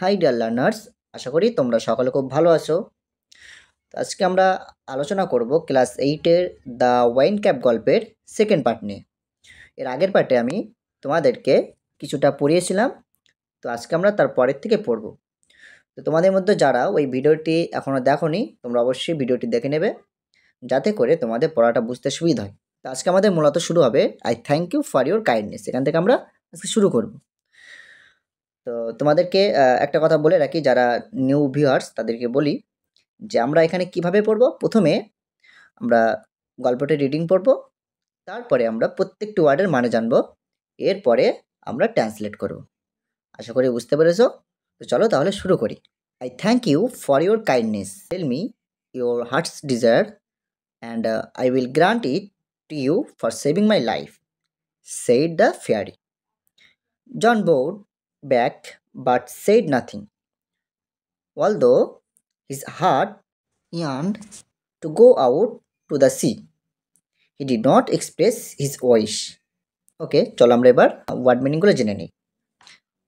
High dear learners, আশা করি তোমরা সকলে খুব ভালো আছো। তো আজকে আমরা আলোচনা করব ক্লাস 8-এর দ্য ওয়াইন ক্যাপ গল্পের সেকেন্ড পার্ট নিয়ে। এর আগের পার্টে আমি তোমাদেরকে কিছুটা পড়িয়েছিলাম, তো আজকে আমরা তার পরের থেকে পড়ব। তো তোমাদের মধ্যে যারা ওই ভিডিওটি এখনও দেখোনি, তোমরা অবশ্যই ভিডিওটি দেখে নেবে, যাতে করে তোমাদের পড়াটা বুঝতে সুবিধা হয়। তো আজকে আমাদের মূলত শুরু হবে I thank you for your kindness. এখান থেকে আমরা আজকে শুরু করব। তো তোমাদেরকে একটা কথা বলে রাখি, যারা নিউ ভিউয়ার্স তাদেরকে বলি যে আমরা এখানে কিভাবে পড়ব। প্রথমে আমরা গল্পটি রিডিং পড়ব, তারপরে আমরা প্রত্যেকটি ওয়ার্ডের মানে জানব, এরপরে আমরা ট্রান্সলেট করব। আশা করি বুঝতে পেরেছো। তো চলো তাহলে শুরু করি। I thank you for your kindness, tell me your heart's desire and I will grant it to you for saving my life, said the fairy. John bowed back but said nothing, although his heart yearned to go out to the sea. He did not express his wish. ওকে, চলো আমরা এবার word মিনিংগুলো জেনে নিই।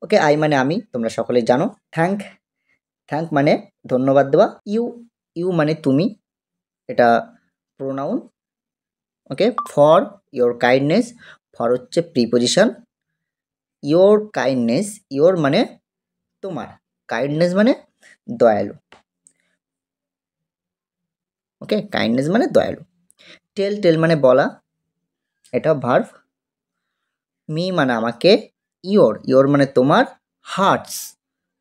Okay, I মানে আমি, তোমরা সকলেই জানো। থ্যাংক, থ্যাংক মানে ধন্যবাদ দেওয়া। ইউ, ইউ মানে তুমি, এটা pronoun. Okay, for your kindness, for হচ্ছে প্রিপোজিশন। ইয়োর কাইন্ডনেস, ইয়োর মানে তোমার, কাইন্ডনেস মানে দয়ালু। ওকে, কাইন্ডনেস মানে দয়ালু। টেল, টেল মানে বলা, এটা ভার্ব। মি মানে আমাকে, ইয়োর, ইয়োর মানে তোমার, হার্টস,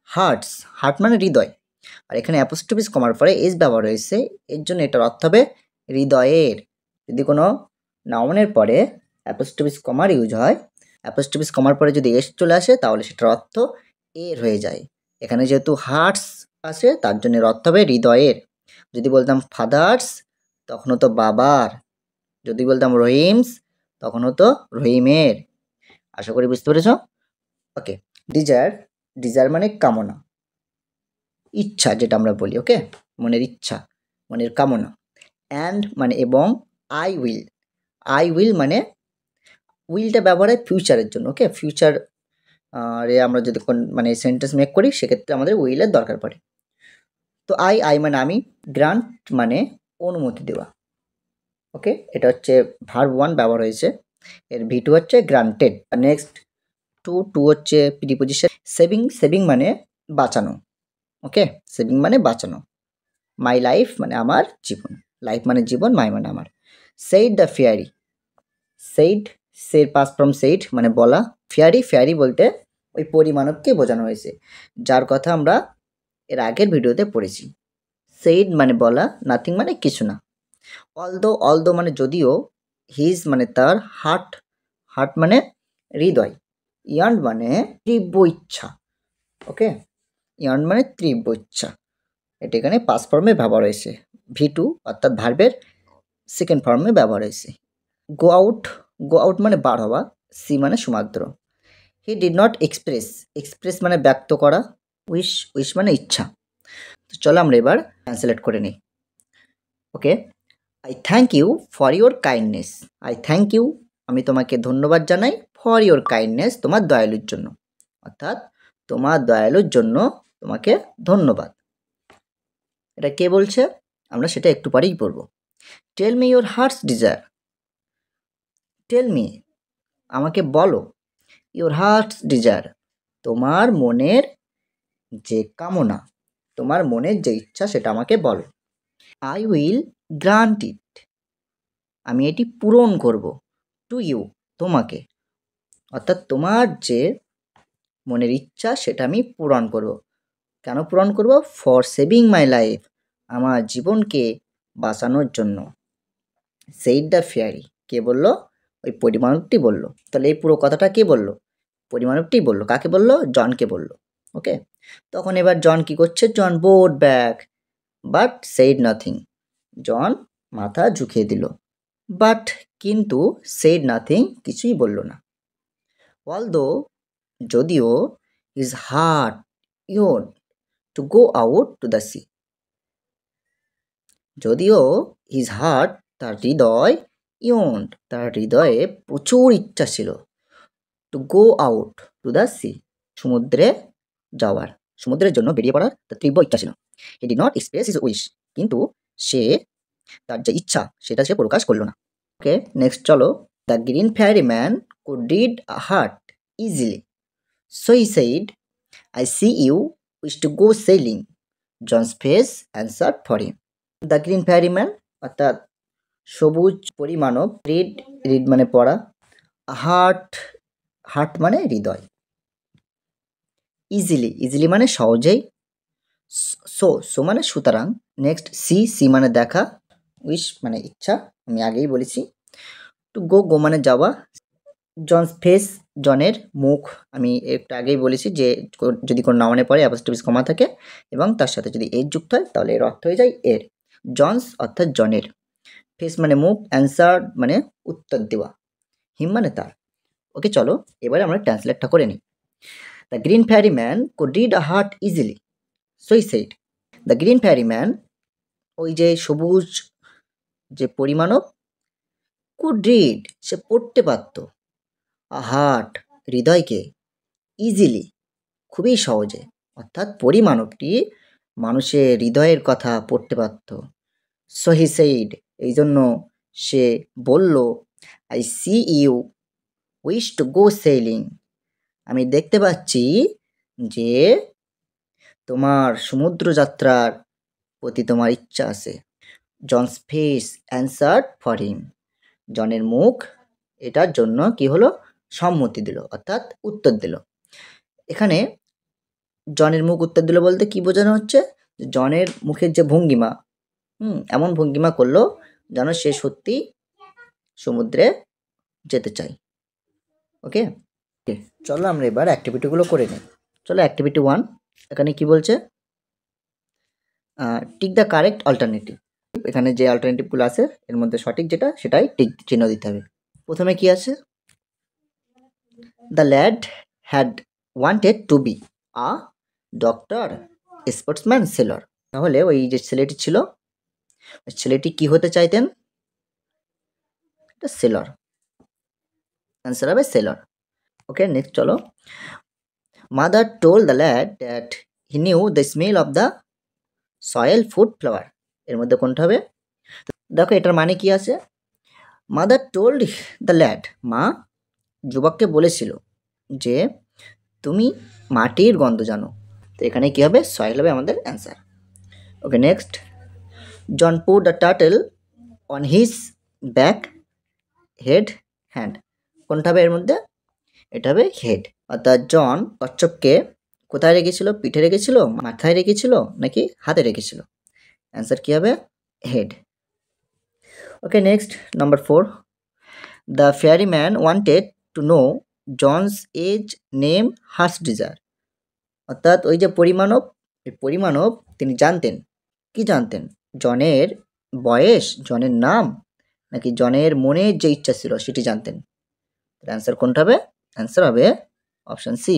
হার্টস, হার্ট মানে হৃদয়। আর এখানে অ্যাপোস্ট্রোফিস কমার পরে এস ব্যবহার হয়েছে, এর জন্য এটার অর্থ হবে হৃদয়ের। যদি কোনো নাউনের পরে অ্যাপোস্ট্রোফিস কমার ইউজ হয়, অ্যাপোস্ট্রোফিস কমার পরে যদি এস চলে আসে, তাহলে সেটার অর্থ এর হয়ে যায়। এখানে যেহেতু হার্টস আছে, তার জন্য এর অর্থ হবে হৃদয়ের। যদি বলতাম ফাদার্স, তখন হতো বাবার। যদি বলতাম রহিমস, তখন হতো রহিমের। আশা করি বুঝতে পেরেছ। ওকে, ডিজায়ার, ডিজায়ার মানে কামনা, ইচ্ছা, যেটা আমরা বলি। ওকে, মনের ইচ্ছা, মনের কামনা। অ্যান্ড মানে এবং, আই উইল, আই উইল মানে উইলটা ব্যবহার হয় ফিউচারের জন্য। ওকে, ফিউচার রে আমরা যদি মানে সেন্টেন্স মেক করি, সেক্ষেত্রে আমাদের উইলের দরকার পড়ে। তো আই, আই মানে আমি, গ্রান্ট মানে অনুমতি দেওয়া। ওকে, এটা হচ্ছে ভার্ব 1 ব্যবহার হয়েছে, এর ভি2 হচ্ছে গ্রান্টেড। নেক্সট টু, টু হচ্ছে প্রিপোজিশন। সেভিং, সেভিং মানে বাঁচানো। ওকে, সেভিং মানে বাঁচানো। মাই লাইফ মানে আমার জীবন, লাইফ মানে জীবন, মাই মানে আমার। সেইড দ্য ফেয়ারি, সেইড, সের পাস ফ্রম সেইড মানে বলা। ফেয়ারি, ফেয়ারি বলতে ওই পরিমাণবকে বোঝানো হয়েছে, যার কথা আমরা এর আগের ভিডিওতে পড়েছি। সেইড মানে বলা, নাথিং মানে কিছু না। অলদো, অলদো মানে যদিও। হিজ মানে তার, হার্ট, হার্ট মানে হৃদয়। ইয়ার্ন মানে তীব্র ইচ্ছা। ওকে, ইয়ার্ন মানে তীব্র ইচ্ছা। এটা এখানে পাস ফর্মে ব্যবহার হয়েছে, ভি2 অর্থাৎ ভার্বের সেকেন্ড ফর্মে ব্যবহার হয়েছে। গো আউট, গো আউট মানে বার হওয়া। সি মানে সমুদ্র। He did not express, express মানে ব্যক্ত করা। উইশ, উইশ মানে ইচ্ছা। তো চলো আমরা এবার ট্রান্সলেট করে নিই। Okay, I thank you for your kindness, I thank you আমি তোমাকে ধন্যবাদ জানাই, ফর ইউর কাইন্ডনেস তোমার দয়ালুর জন্য, অর্থাৎ তোমার দয়ালুর জন্য তোমাকে ধন্যবাদ। এটা কে বলছে, আমরা সেটা একটু পরেই পড়ব। Tell me your heart's desire, tell me আমাকে বলো, ইউর হার্টস ডিজায়ার তোমার মনের যে কামনা, তোমার মনের যে ইচ্ছা, সেটা আমাকে বলো। আই উইল গ্রান্ট ইট আমি এটি পূরণ করব, টু ইউ তোমাকে, অর্থাৎ তোমার যে মনের ইচ্ছা সেটা আমি পূরণ করব। কেন পূরণ করব? ফর সেভিং মাই লাইফ আমার জীবনকে বাঁচানোর জন্য। সেইড দ্য ফেয়ারি কে বলল? ওই পরিমাণবটি বলল। তাহলে এই পুরো কথাটা কে বলল? পরিমাণবটি বলল। কাকে বলল? জনকে বলল। ওকে, তখন এবার জন কি করছে? John bored back but said nothing, John মাথা ঝুঁকিয়ে দিল। বাট কিন্তু সেইড নাথিং কিছুই বলল না। অলদো যদিও, his heart yearn to go out to the sea, যদিও হিজ হার্ট তার হৃদয়, ইয়ন তার হৃদয়ে প্রচুর ইচ্ছা ছিল, to go out to the sea সমুদ্রে যাওয়ার। সমুদ্রের জন্য বেরিয়ে পড়ার তার তীব্র ইচ্ছা ছিল। He did not express his wish, কিন্তু সে তার যে ইচ্ছা সেটা সে প্রকাশ করলো না। ওকে, নেক্সট চলো। The green fairy man could read a heart easily, so he said, I see you wish to go sailing. John's face answer for him. The green fairy man অর্থাৎ সবুজ পরিমাণব, রিড রিড মানে পড়া, heart heart মানে হৃদয়, easily easily মানে সহজেই, so so মানে সুতরাং, next C C মানে দেখা, উইশ মানে ইচ্ছা, আমি আগেই বলেছি, টু গো গো মানে যাওয়া, জনস ফেস জনের মুখ, আমি একটু আগেই বলেছি যে যদি কোনো নাউনে পড়ে অ্যাপোস্ট্রফি কমা থাকে এবং তার সাথে যদি এর যুক্ত হয় তাহলে এর অর্থ হয়ে যায় এর। জনস অর্থাৎ জনের, ফেস মানে মুখ, অ্যান্সার মানে উত্তর দেওয়া, হিম মানে তার। ওকে চলো এবারে আমরা ট্রান্সলেটটা করে নিই। The green fairy man could read a heart easily, so he said. The green fairy man ওই যে সবুজ যে পরিমাণব, কুড রিড সে পড়তে পারত, আ হার্ট হৃদয়কে, ইজিলি খুবই সহজে, অর্থাৎ পরিমাণবটি মানুষের হৃদয়ের কথা পড়তে পারত। সো হি সেইড এই জন্য সে বলল, I see you wish to go sailing, আমি দেখতে পাচ্ছি যে তোমার সমুদ্র যাত্রার প্রতি তোমার ইচ্ছা আছে। John's face answer for him, জনের মুখ এটার জন্য কি হলো, সম্মতি দিল অর্থাৎ উত্তর দিল। এখানে জনের মুখ উত্তর দিল বলতে কি বোঝানো হচ্ছে, জনের মুখের যে ভঙ্গিমা, এমন ভঙ্গিমা করলো যেন সে সত্যি সমুদ্রে যেতে চায়। ওকে, চলো আমরা এবার অ্যাক্টিভিটিগুলো করে নিই। চলো অ্যাক্টিভিটি 1, এখানে কি বলছে, টিক দ্য কারেক্ট অল্টারনেটিভ। এখানে যে অল্টারনেটিভগুলো আছে এর মধ্যে সঠিক যেটা সেটাই টিক চিহ্ন দিতে হবে। প্রথমে কি আছে, the lad had wanted to be a doctor, sportsman, sailor. তাহলে ওই যে ছেলেটি ছিল, ছেলেটি কি হতে চাইতেন, সেলর, অ্যান্সার হবে সেলর। ওকে নেক্সট চলো, mother told the lad that he knew the smell of the soil food flower. এর মধ্যে কোনটা হবে, দেখো এটার মানে কি আছে, মাদার টোল্ড দ্য ল্যাড, মা যুবককে বলেছিল যে তুমি মাটির গন্ধ জানো, তো এখানে কি হবে, সয়েল হবে আমাদের answer. Okay next, John put the turtle on his back, head, hand, কোনটা হবে এর মধ্যে, এটা হবে হেড, অর্থাৎ জন কচ্ছপকে কোথায় রেখেছিল, পিঠে রেখেছিল, মাথায় রেখেছিল নাকি হাতে রেখেছিল, অ্যান্সার কি হবে, head. Okay next number 4, the fairy man wanted to know John's age, name, hers desire. অর্থাৎ ওই যে পরিমাণব, এই পরিমাণব তিনি জানতেন, কি জানতেন, জনের বয়স, জনের নাম, নাকি জনের মনের যে ইচ্ছা ছিল সেটি জানতেন। অ্যান্সার কোনটা হবে, অ্যান্সার হবে অপশান সি,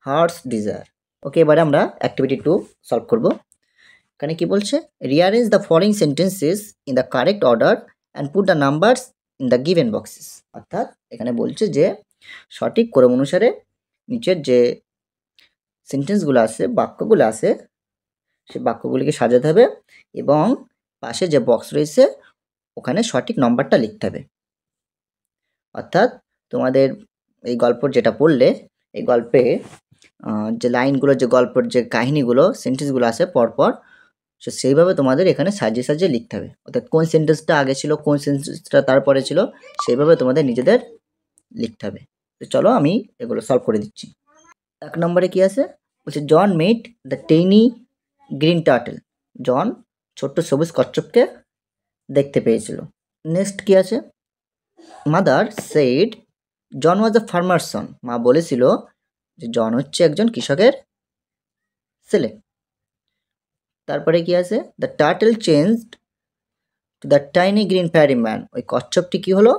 হার্টস ডিজায়ার। ওকে এবারে আমরা অ্যাক্টিভিটি 2 সলভ করব। এখানে কি বলছে, rearrange the following sentences in the correct order and put the numbers in the given boxes. অর্থাৎ এখানে বলছে যে সঠিক ক্রম অনুসারে নিচের যে সেন্টেন্সগুলো আছে, বাক্যগুলো আছে, সেই বাক্যগুলিকে সাজাতে হবে এবং পাশে যে বক্স রয়েছে ওখানে সঠিক নম্বরটা লিখতে হবে। অর্থাৎ তোমাদের এই গল্পর যেটা পড়লে, এই গল্পে যে লাইনগুলো, যে গল্পের যে কাহিনীগুলো, সেন্টেন্সগুলো আছে পরপর, সো সেইভাবে তোমাদের এখানে সাজিয়ে সাজিয়ে লিখতে হবে। অর্থাৎ কোন সেন্টেন্সটা আগে ছিল, কোন সেন্টেন্সটা তারপরে ছিল, সেইভাবে তোমাদের নিজেদের লিখতে হবে। তো চলো আমি এগুলো সলভ করে দিচ্ছি। 1 নম্বরে কি আছে, বলছে John met the tiny green turtle, John ছোট্ট সবুজ কচ্ছপকে দেখতে পেয়েছিল। নেক্সট কি আছে, mother said John was a farmer son, মা বলেছিল যে জন হচ্ছে একজন কৃষকের ছেলে। তারপরে কি আছে, the turtle changed to the tiny green fairy man, ওই কচ্ছপটি কি হলো,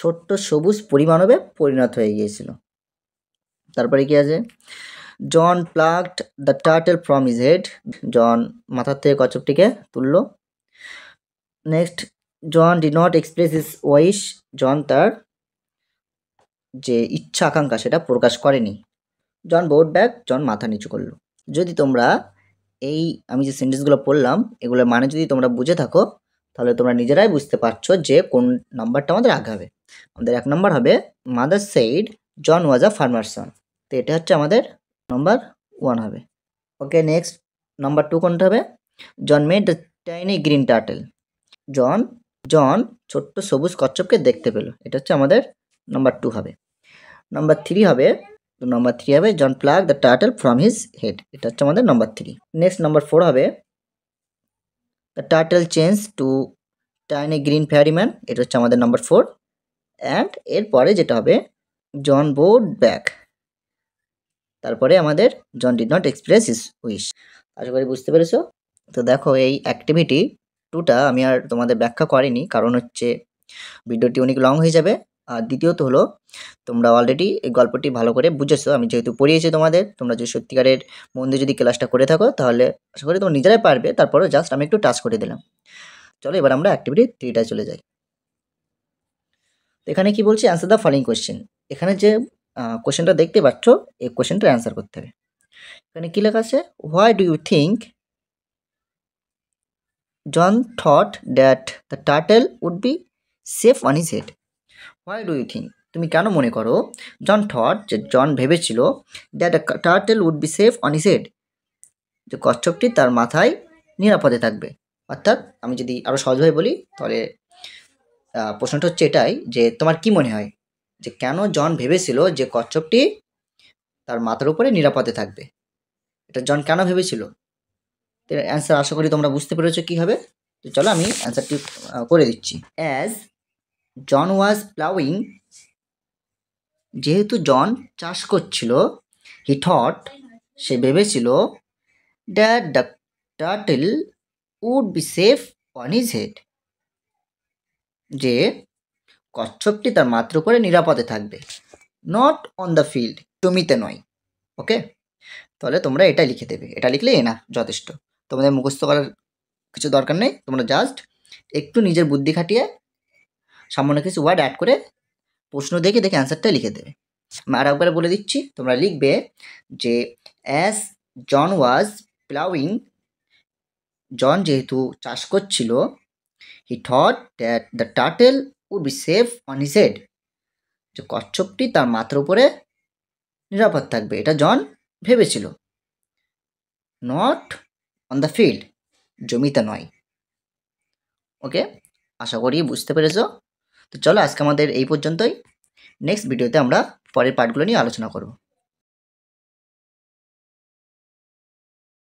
ছোট্ট সবুজ পরিমাণবে পরিণত হয়ে গিয়েছিল। তারপরে কি আছে, John plucked the turtle from his head, John মাথার থেকে কচ্ছপটিকে তুললো। Next, John did not express his wish, John তার যে ইচ্ছা আকাঙ্ক্ষা সেটা প্রকাশ করেনি। জন বোট ব্যাক, জন মাথা নিচু করলো। যদি তোমরা এই আমি যে সেন্টেন্সগুলো পড়লাম এগুলোর মানে যদি তোমরা বুঝে থাকো তাহলে তোমরা নিজেরাই বুঝতে পারছো যে কোন নাম্বারটা আমাদের আগে হবে। আমাদের 1 নাম্বার হবে mother said John was a farmer son. তো এটা হচ্ছে আমাদের নাম্বার 1 হবে। ওকে, নেক্সট নাম্বার 2 কোনটা হবে? John made the tiny green turtle. John John ছোট্ট সবুজ কচ্ছপকে দেখতে পেল। এটা হচ্ছে আমাদের নাম্বার 2 হবে। নাম্বার 3 হবে, John plug the turtle from his head. এটা হচ্ছে আমাদের নাম্বার 3। নেক্সট নাম্বার 4 হবে the turtle change to tiny green fairyman. এটা হচ্ছে আমাদের নাম্বার 4। অ্যান্ড এরপরে যেটা হবে জন বোর্ড ব্যাক। তারপরে আমাদের John did not express his wish. আশা করি বুঝতে পেরেছো। তো দেখো এই অ্যাক্টিভিটি 2টা আমি আর তোমাদের ব্যাখ্যা করিনি, কারণ হচ্ছে ভিডিওটি অনেক লং হয়ে যাবে। আর দ্বিতীয়ত হলো তোমরা অলরেডি এই গল্পটি ভালো করে বুঝেছো, আমি যেহেতু পড়িয়েছি তোমাদের। তোমরা যদি সত্যিকারের মন দিয়ে যদি ক্লাসটা করে থাকো তাহলে আশা করি তোমরা নিজেরাই পারবে। তারপরে জাস্ট আমি একটু টাচ করে দিলাম। চলো এবার আমরা অ্যাক্টিভিটি 3টায় চলে যাই। তো এখানে কি বলছি, অ্যান্সার দ্য ফলোইং কোয়েশ্চেন। এখানে যে কোয়েশ্চেনটা দেখতে পাচ্ছ এই কোয়েশ্চেনটার অ্যান্সার করতে হবে। এখানে কি লেখা আছে? Why do you think John thought that the turtle would be safe on his head. Why do you think, তুমি কেন মনে করো, জন থট যে জন ভেবেছিল, that the turtle would be safe on his head, যে কচ্ছপটি তার মাথায় নিরাপদে থাকবে। অর্থাৎ আমি যদি আরও সহজভাবে বলি তাহলে প্রশ্নটা হচ্ছে এটাই যে তোমার কি মনে হয় যে কেন জন ভেবেছিল যে কচ্ছপটি তার মাথার উপরে নিরাপদে থাকবে? এটা জন কেন ভেবেছিল? এর অ্যান্সার আশা করি তোমরা বুঝতে পেরেছো কী হবে। তো চলো আমি অ্যান্সারটি করে দিচ্ছি। অ্যাজ জন ওয়াজ প্লাউইং, যেহেতু জন চাষ করছিল, হি থট, সে ভেবেছিল, that the turtle would be safe on his head, যে কচ্ছপটি তার মাথার উপরে নিরাপদে থাকবে। নট অন দ্য ফিল্ড, জমিতে নয়। ওকে, তাহলে তোমরা এটা লিখে দেবে। এটা লিখলেই না যথেষ্ট, তোমাদের মুখস্থ করার কিছু দরকার নেই। তোমরা জাস্ট একটু নিজের বুদ্ধি খাটিয়ে সামান্য কিছু ওয়ার্ড অ্যাড করে প্রশ্ন দেখে দেখে অ্যান্সারটা লিখে দেবে। আমি আর একবার বলে দিচ্ছি, তোমরা লিখবে যে অ্যাজ জন ওয়াজ প্লাউইং, জন যেহেতু চাষ করছিল, he thought that the turtle would be safe on his head, যে কচ্ছপটি তার মাথার উপরে নিরাপদ থাকবে, এটা জন ভেবেছিল। নট অন দ্য ফিল্ড, জমিতে নয়। ওকে, আশা করি বুঝতে পেরেছো। তো চলো আজকে আমাদের এই পর্যন্তই। নেক্সট ভিডিওতে আমরা পরের পার্টগুলো নিয়ে আলোচনা করব।